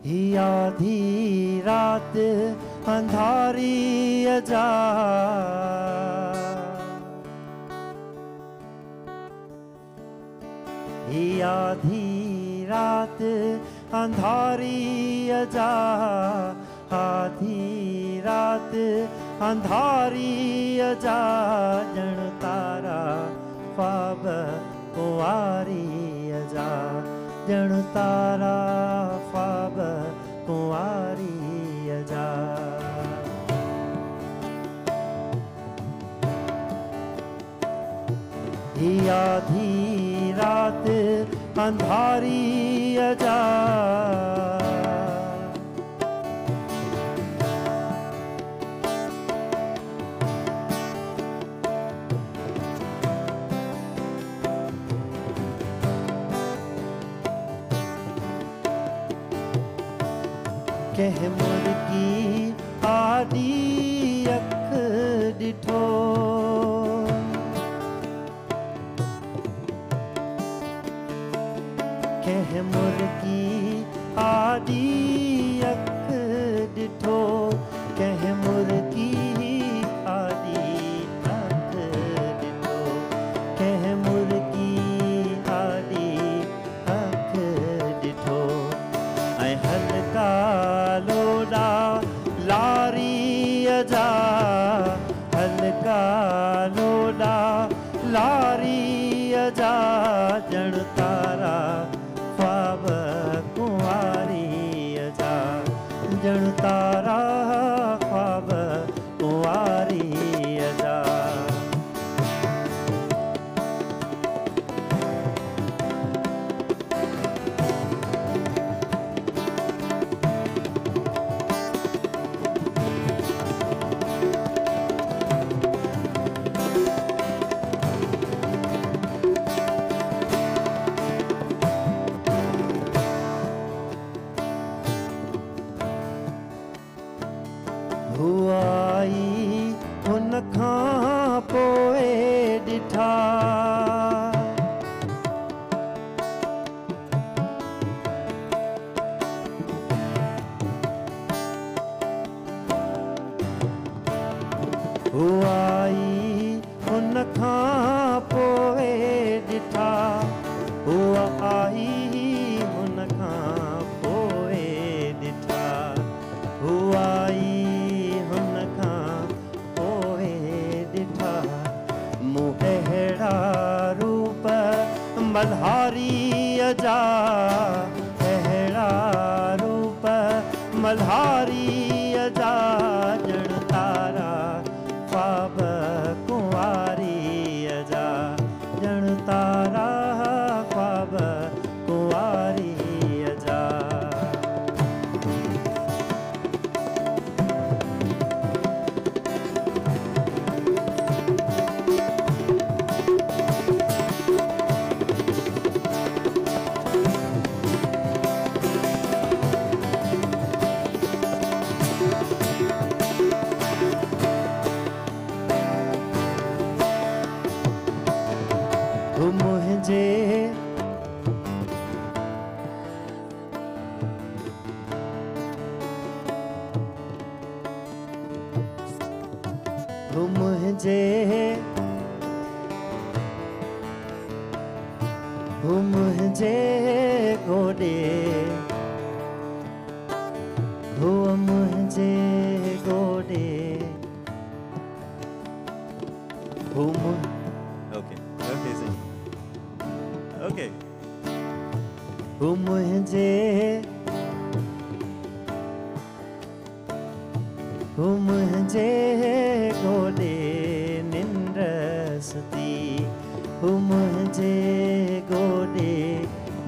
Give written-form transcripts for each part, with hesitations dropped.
ही आधी रात अंधारी अजा, ही आधी रात अंधारी अजा, आधी रात अंधारी अजा, जण तारा ख्वाब कुंवारी अजा, जण तारा ख्वाब कुंवारी अजा। ही आधी रात अंधारी अजा, कह मुर्गी आदि अख डिठो, कह मुर्गी आदि अख डिठो, कह मुर्गी आदि अख डिठो, कह मुर्गी आदि अख डिठो। ऐं हल्का लोॾा लारी अजा, हल्का लोॾा लारी अजा, जण तारा ख्वाब कुंवारी अजा, जण तारा ख्वाब कुंवारी अजा। हुआई हुन खां पोइ ॾिठा, हुआई हुन खां पोइ ॾिठा, हुआ आई हुन खां पोइ ॾिठा, हुआई अहिड़ा रूप मल्हारी अजा, अहिड़ा रूप मल्हारी अजा, जण तारा ख्वाब कुंवारी अजा, जण तारा ख्वाब कुंवारी अजा। मुझे मुझे मुझे गोडे, मुझे गोडे, Okay. मुझे गोडे निंद्र सुती, मुझे गोडे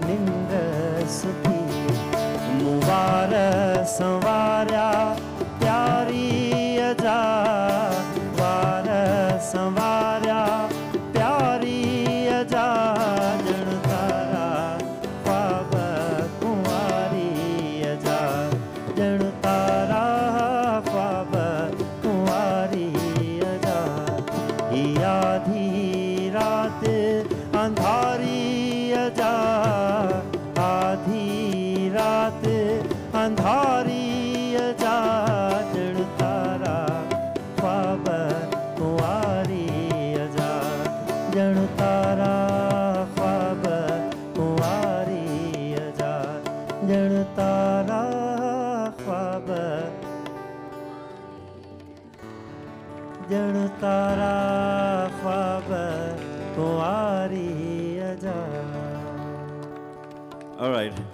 निंद्र सुती, मुबार संवारिया प्यारी अजा, वार संवारिया प्यारी अजा, जण तारा ख्वाब कुंवारी अजा, जण तारा ख्वाब कुंवारी अजा। ही आधी रात अंधारी अजा, आधी रात जण तारा ख्वाब जण तारा ख्वाब कुंवारी अजा. All right.